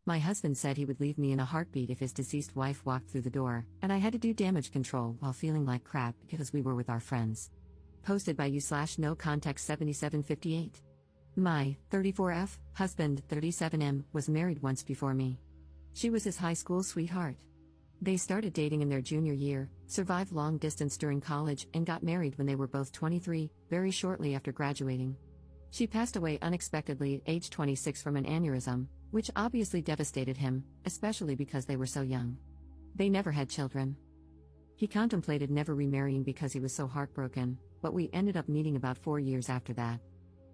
My husband said he would leave me in a heartbeat if his deceased wife walked through the door, and I had to do damage control while feeling like crap because we were with our friends. Posted by you/no context 7758. My 34F husband, 37M, was married once before me. She was his high school sweetheart. They started dating in their junior year, survived long distance during college, and got married when they were both 23, very shortly after graduating. She passed away unexpectedly at age 26 from an aneurysm, which obviously devastated him, especially because they were so young. They never had children. He contemplated never remarrying because he was so heartbroken, but we ended up meeting about 4 years after that.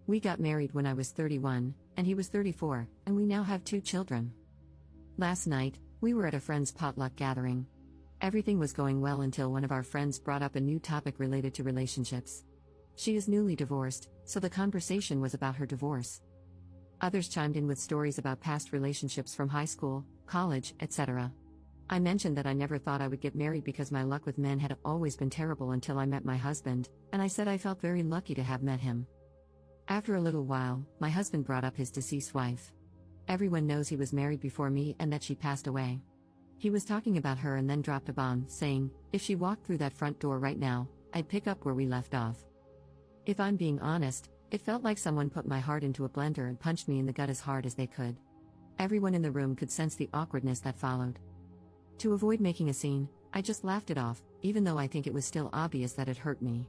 We got married when I was 31, and he was 34, and we now have 2 children. Last night, we were at a friend's potluck gathering. Everything was going well until one of our friends brought up a new topic related to relationships. She is newly divorced, so the conversation was about her divorce. Others chimed in with stories about past relationships from high school, college, etc. I mentioned that I never thought I would get married because my luck with men had always been terrible until I met my husband, and I said I felt very lucky to have met him. After a little while, my husband brought up his deceased wife. Everyone knows he was married before me and that she passed away. He was talking about her and then dropped a bomb, saying, if she walked through that front door right now, I'd pick up where we left off. If I'm being honest, it felt like someone put my heart into a blender and punched me in the gut as hard as they could. Everyone in the room could sense the awkwardness that followed. To avoid making a scene, I just laughed it off, even though I think it was still obvious that it hurt me.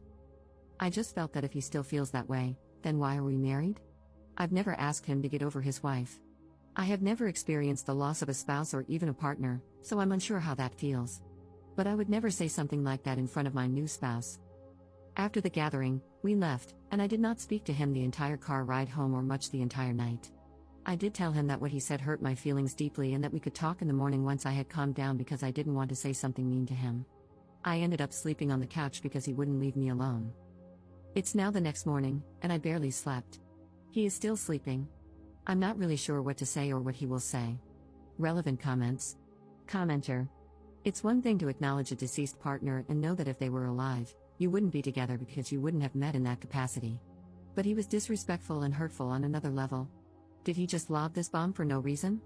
I just felt that if he still feels that way, then why are we married? I've never asked him to get over his wife. I have never experienced the loss of a spouse or even a partner, so I'm unsure how that feels. But I would never say something like that in front of my new spouse. After the gathering, we left, and I did not speak to him the entire car ride home or much the entire night. I did tell him that what he said hurt my feelings deeply and that we could talk in the morning once I had calmed down because I didn't want to say something mean to him. I ended up sleeping on the couch because he wouldn't leave me alone. It's now the next morning, and I barely slept. He is still sleeping. I'm not really sure what to say or what he will say. Relevant comments. Commenter. It's one thing to acknowledge a deceased partner and know that if they were alive, you wouldn't be together because you wouldn't have met in that capacity. But he was disrespectful and hurtful on another level. Did he just lob this bomb for no reason?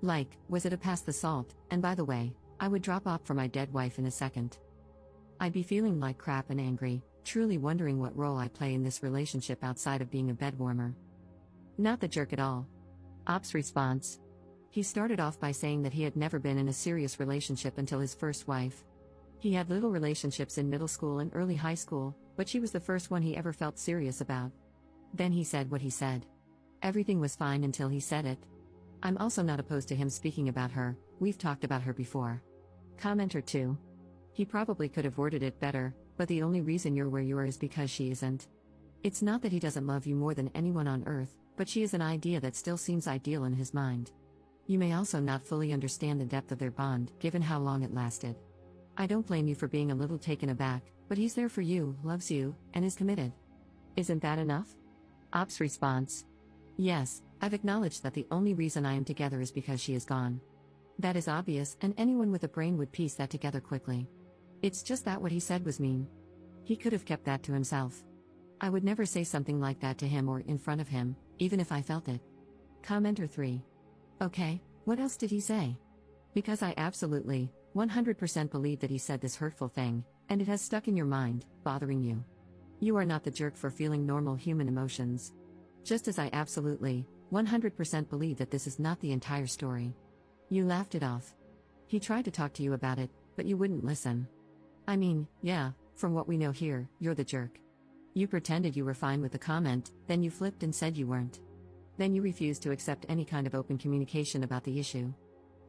Like, was it a pass the salt? And by the way, I would drop off for my dead wife in a second. I'd be feeling like crap and angry, truly wondering what role I play in this relationship outside of being a bedwarmer. Not the jerk at all. Ops response. He started off by saying that he had never been in a serious relationship until his first wife. He had little relationships in middle school and early high school, but she was the first one he ever felt serious about. Then he said what he said. Everything was fine until he said it. I'm also not opposed to him speaking about her, we've talked about her before. Commenter 2. He probably could have worded it better, but the only reason you're where you are is because she isn't. It's not that he doesn't love you more than anyone on earth, but she is an idea that still seems ideal in his mind. You may also not fully understand the depth of their bond, given how long it lasted. I don't blame you for being a little taken aback, but he's there for you, loves you, and is committed. Isn't that enough? Ops response. Yes, I've acknowledged that the only reason I am together is because she is gone. That is obvious, and anyone with a brain would piece that together quickly. It's just that what he said was mean. He could have kept that to himself. I would never say something like that to him or in front of him, even if I felt it. Commenter 3. Okay, what else did he say? Because I absolutely, 100% believe that he said this hurtful thing, and it has stuck in your mind, bothering you. You are not the jerk for feeling normal human emotions. Just as I absolutely, 100% believe that this is not the entire story. You laughed it off. He tried to talk to you about it, but you wouldn't listen. I mean, yeah, from what we know here, you're the jerk. You pretended you were fine with the comment, then you flipped and said you weren't. Then you refused to accept any kind of open communication about the issue.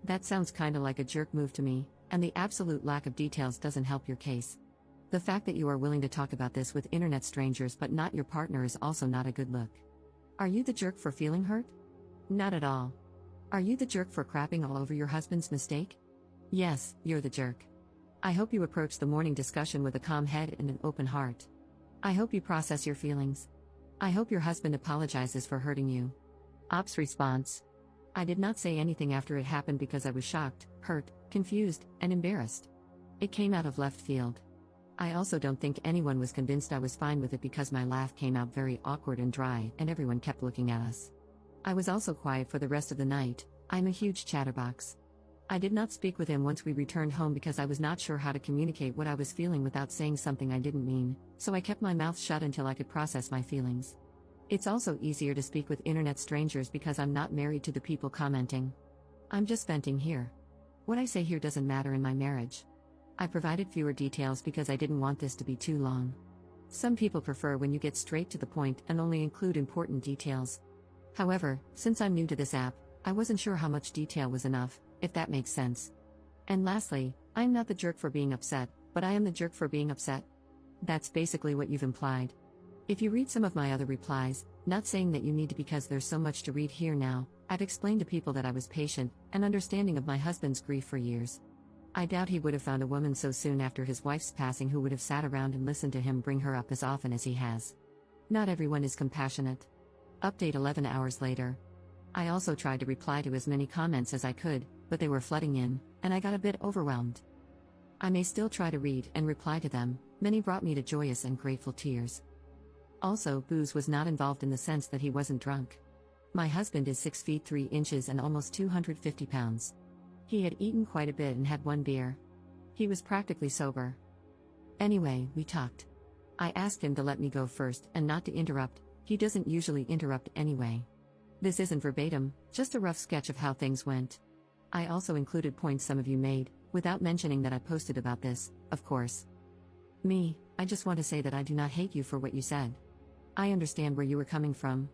That sounds kinda like a jerk move to me, and the absolute lack of details doesn't help your case. The fact that you are willing to talk about this with internet strangers but not your partner is also not a good look. Are you the jerk for feeling hurt? Not at all. Are you the jerk for crapping all over your husband's mistake? Yes, you're the jerk. I hope you approach the morning discussion with a calm head and an open heart. I hope you process your feelings. I hope your husband apologizes for hurting you. Ops response. I did not say anything after it happened because I was shocked, hurt, confused, and embarrassed. It came out of left field. I also don't think anyone was convinced I was fine with it because my laugh came out very awkward and dry and everyone kept looking at us. I was also quiet for the rest of the night, I'm a huge chatterbox. I did not speak with him once we returned home because I was not sure how to communicate what I was feeling without saying something I didn't mean, so I kept my mouth shut until I could process my feelings. It's also easier to speak with internet strangers because I'm not married to the people commenting. I'm just venting here. What I say here doesn't matter in my marriage. I provided fewer details because I didn't want this to be too long. Some people prefer when you get straight to the point and only include important details. However, since I'm new to this app, I wasn't sure how much detail was enough, if that makes sense. And lastly, I'm not the jerk for being upset, but I am the jerk for being upset. That's basically what you've implied. If you read some of my other replies, not saying that you need to because there's so much to read here now, I've explained to people that I was patient and understanding of my husband's grief for years. I doubt he would have found a woman so soon after his wife's passing who would have sat around and listened to him bring her up as often as he has. Not everyone is compassionate. Update 11 hours later. I also tried to reply to as many comments as I could, but they were flooding in, and I got a bit overwhelmed. I may still try to read and reply to them, many brought me to joyous and grateful tears. Also, booze was not involved in the sense that he wasn't drunk. My husband is 6 feet 3 inches and almost 250 pounds. He had eaten quite a bit and had one beer. He was practically sober. Anyway, we talked. I asked him to let me go first and not to interrupt. He doesn't usually interrupt anyway. This isn't verbatim, just a rough sketch of how things went. I also included points some of you made, without mentioning that I posted about this, of course. I just want to say that I do not hate you for what you said. I understand where you were coming from.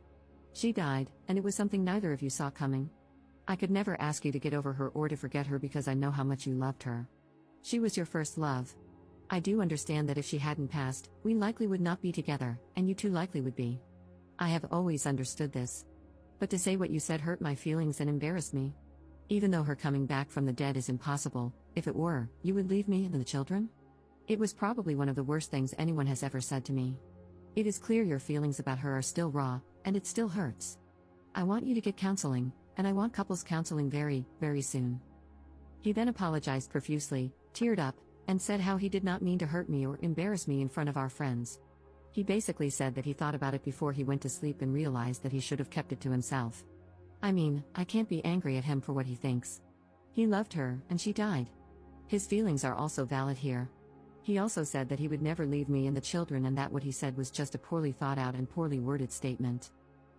She died, and it was something neither of you saw coming. I could never ask you to get over her or to forget her because I know how much you loved her. She was your first love. I do understand that if she hadn't passed, we likely would not be together, and you too likely would be. I have always understood this. But to say what you said hurt my feelings and embarrassed me. Even though her coming back from the dead is impossible, if it were, you would leave me and the children? It was probably one of the worst things anyone has ever said to me. It is clear your feelings about her are still raw, and it still hurts. I want you to get counseling, and I want couples counseling very, very soon. He then apologized profusely, teared up, and said how he did not mean to hurt me or embarrass me in front of our friends. He basically said that he thought about it before he went to sleep and realized that he should have kept it to himself. I mean, I can't be angry at him for what he thinks. He loved her, and she died. His feelings are also valid here. He also said that he would never leave me and the children and that what he said was just a poorly thought out and poorly worded statement.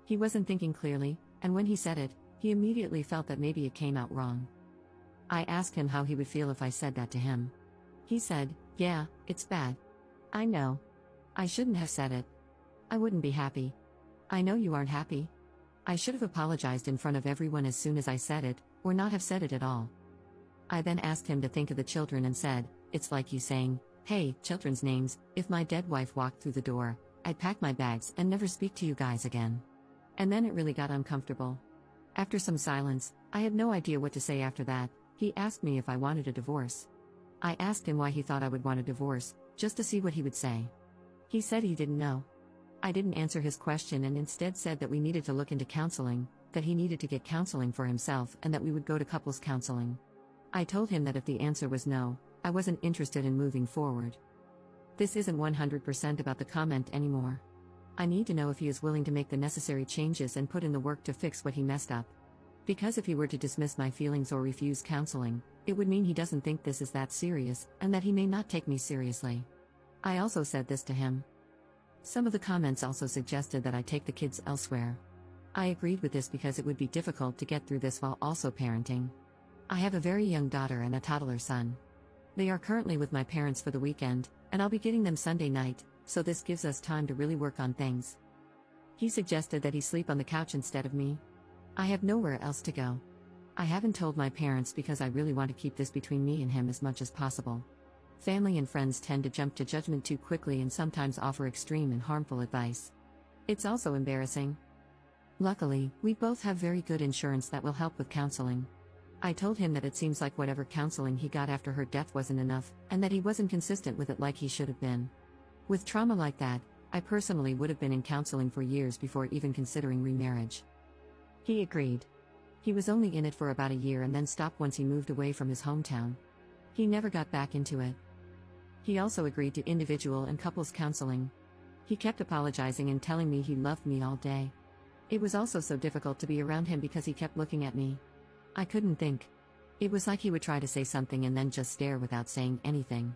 He wasn't thinking clearly, and when he said it, he immediately felt that maybe it came out wrong. I asked him how he would feel if I said that to him. He said, "Yeah, it's bad. I know. I shouldn't have said it. I wouldn't be happy. I know you aren't happy. I should have apologized in front of everyone as soon as I said it, or not have said it at all." I then asked him to think of the children and said, "It's like you saying, hey, children's names, if my dead wife walked through the door, I'd pack my bags and never speak to you guys again." And then it really got uncomfortable. After some silence, I had no idea what to say after that. He asked me if I wanted a divorce. I asked him why he thought I would want a divorce, just to see what he would say. He said he didn't know. I didn't answer his question and instead said that we needed to look into counseling, that he needed to get counseling for himself and that we would go to couples counseling. I told him that if the answer was no, I wasn't interested in moving forward. This isn't 100% about the comment anymore. I need to know if he is willing to make the necessary changes and put in the work to fix what he messed up. Because if he were to dismiss my feelings or refuse counseling, it would mean he doesn't think this is that serious, and that he may not take me seriously. I also said this to him. Some of the comments also suggested that I take the kids elsewhere. I agreed with this because it would be difficult to get through this while also parenting. I have a very young daughter and a toddler son. They are currently with my parents for the weekend, and I'll be getting them Sunday night, so this gives us time to really work on things. He suggested that he sleep on the couch instead of me. I have nowhere else to go. I haven't told my parents because I really want to keep this between me and him as much as possible. Family and friends tend to jump to judgment too quickly and sometimes offer extreme and harmful advice. It's also embarrassing. Luckily, we both have very good insurance that will help with counseling. I told him that it seems like whatever counseling he got after her death wasn't enough, and that he wasn't consistent with it like he should have been. With trauma like that, I personally would have been in counseling for years before even considering remarriage. He agreed. He was only in it for about a year and then stopped once he moved away from his hometown. He never got back into it. He also agreed to individual and couples counseling. He kept apologizing and telling me he loved me all day. It was also so difficult to be around him because he kept looking at me. I couldn't think. It was like he would try to say something and then just stare without saying anything.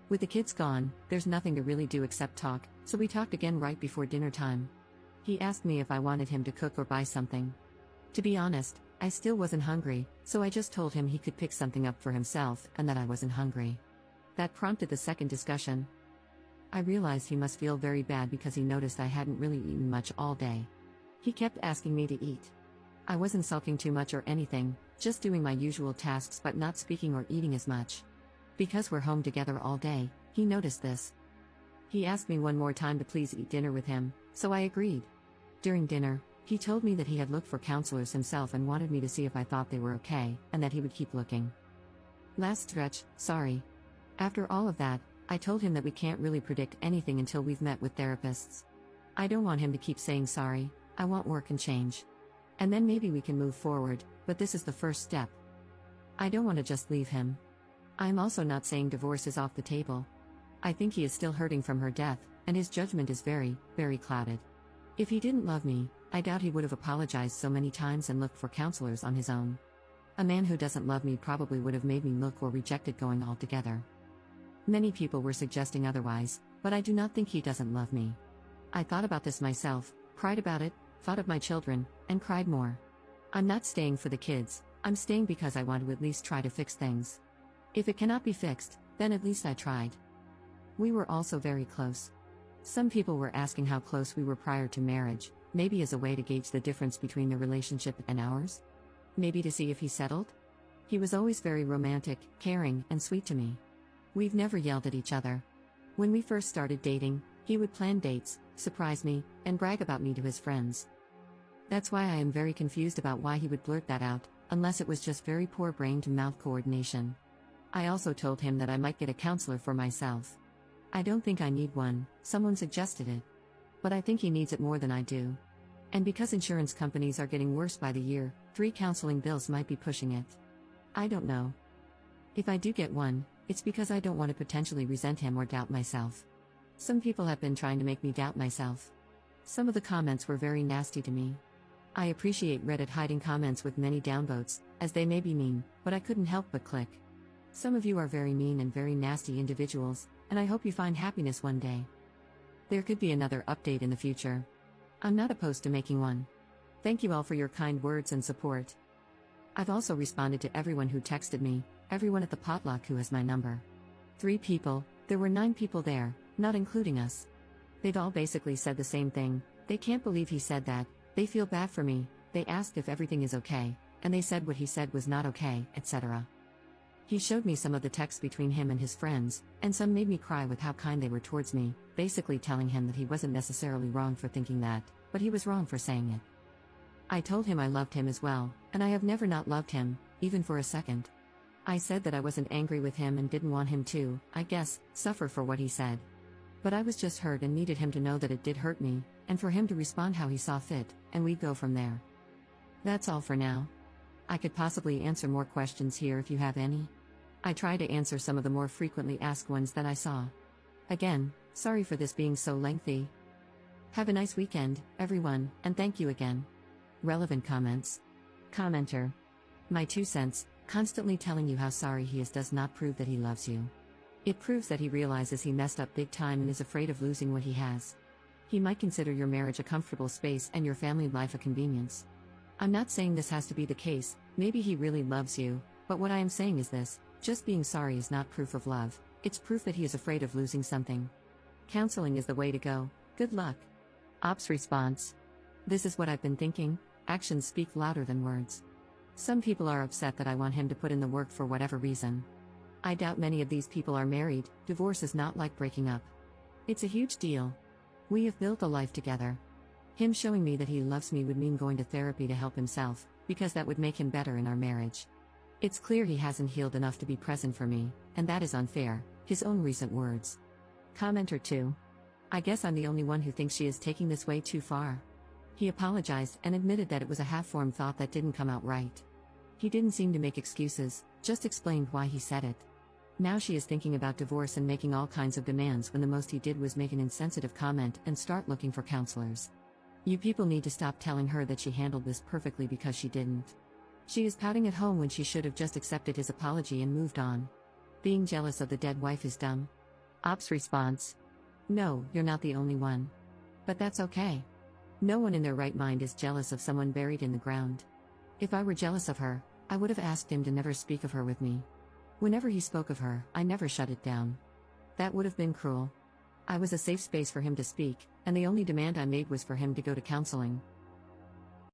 With the kids gone, there's nothing to really do except talk, so we talked again right before dinner time. He asked me if I wanted him to cook or buy something. To be honest, I still wasn't hungry, so I just told him he could pick something up for himself and that I wasn't hungry. That prompted the second discussion. I realized he must feel very bad because he noticed I hadn't really eaten much all day. He kept asking me to eat. I wasn't sulking too much or anything, just doing my usual tasks but not speaking or eating as much. Because we're home together all day, he noticed this. He asked me one more time to please eat dinner with him, so I agreed. During dinner, he told me that he had looked for counselors himself and wanted me to see if I thought they were okay, and that he would keep looking. Last stretch, sorry. After all of that, I told him that we can't really predict anything until we've met with therapists. I don't want him to keep saying sorry, I want work and change. And then maybe we can move forward, but this is the first step. I don't want to just leave him. I'm also not saying divorce is off the table. I think he is still hurting from her death, and his judgment is very, very clouded. If he didn't love me, I doubt he would have apologized so many times and looked for counselors on his own. A man who doesn't love me probably would have made me look or rejected going altogether. Many people were suggesting otherwise, but I do not think he doesn't love me. I thought about this myself, cried about it, thought of my children, and cried more. I'm not staying for the kids, I'm staying because I want to at least try to fix things. If it cannot be fixed, then at least I tried. We were also very close. Some people were asking how close we were prior to marriage, maybe as a way to gauge the difference between the relationship and ours? Maybe to see if he settled? He was always very romantic, caring, and sweet to me. We've never yelled at each other. When we first started dating, he would plan dates, surprise me, and brag about me to his friends. That's why I am very confused about why he would blurt that out, unless it was just very poor brain-to-mouth coordination. I also told him that I might get a counselor for myself. I don't think I need one, someone suggested it. But I think he needs it more than I do. And because insurance companies are getting worse by the year, 3 counseling bills might be pushing it. I don't know. If I do get one, it's because I don't want to potentially resent him or doubt myself. Some people have been trying to make me doubt myself. Some of the comments were very nasty to me. I appreciate Reddit hiding comments with many downvotes, as they may be mean, but I couldn't help but click. Some of you are very mean and very nasty individuals, and I hope you find happiness one day. There could be another update in the future. I'm not opposed to making one. Thank you all for your kind words and support. I've also responded to everyone who texted me, everyone at the potluck who has my number. 3 people, there were 9 people there, not including us. They've all basically said the same thing, they can't believe he said that, they feel bad for me, they asked if everything is okay, and they said what he said was not okay, etc. He showed me some of the texts between him and his friends, and some made me cry with how kind they were towards me, basically telling him that he wasn't necessarily wrong for thinking that, but he was wrong for saying it. I told him I loved him as well, and I have never not loved him, even for a second. I said that I wasn't angry with him and didn't want him to, I guess, suffer for what he said. But I was just hurt and needed him to know that it did hurt me, and for him to respond how he saw fit, and we'd go from there. That's all for now. I could possibly answer more questions here if you have any. I try to answer some of the more frequently asked ones that I saw. Again, sorry for this being so lengthy. Have a nice weekend, everyone, and thank you again. Relevant comments. Commenter. My 2 cents, constantly telling you how sorry he is does not prove that he loves you. It proves that he realizes he messed up big time and is afraid of losing what he has. He might consider your marriage a comfortable space and your family life a convenience. I'm not saying this has to be the case, maybe he really loves you, but what I am saying is this, just being sorry is not proof of love, it's proof that he is afraid of losing something. Counseling is the way to go, good luck. Ops response. This is what I've been thinking, actions speak louder than words. Some people are upset that I want him to put in the work for whatever reason. I doubt many of these people are married, divorce is not like breaking up. It's a huge deal. We have built a life together. Him showing me that he loves me would mean going to therapy to help himself, because that would make him better in our marriage. It's clear he hasn't healed enough to be present for me, and that is unfair, his own recent words. Commenter 2. I guess I'm the only one who thinks she is taking this way too far. He apologized and admitted that it was a half-formed thought that didn't come out right. He didn't seem to make excuses, just explained why he said it. Now she is thinking about divorce and making all kinds of demands when the most he did was make an insensitive comment and start looking for counselors. You people need to stop telling her that she handled this perfectly because she didn't. She is pouting at home when she should have just accepted his apology and moved on. Being jealous of the dead wife is dumb. Op's response: no, you're not the only one. But that's okay. No one in their right mind is jealous of someone buried in the ground. If I were jealous of her, I would have asked him to never speak of her with me. Whenever he spoke of her, I never shut it down. That would have been cruel. I was a safe space for him to speak, and the only demand I made was for him to go to counseling.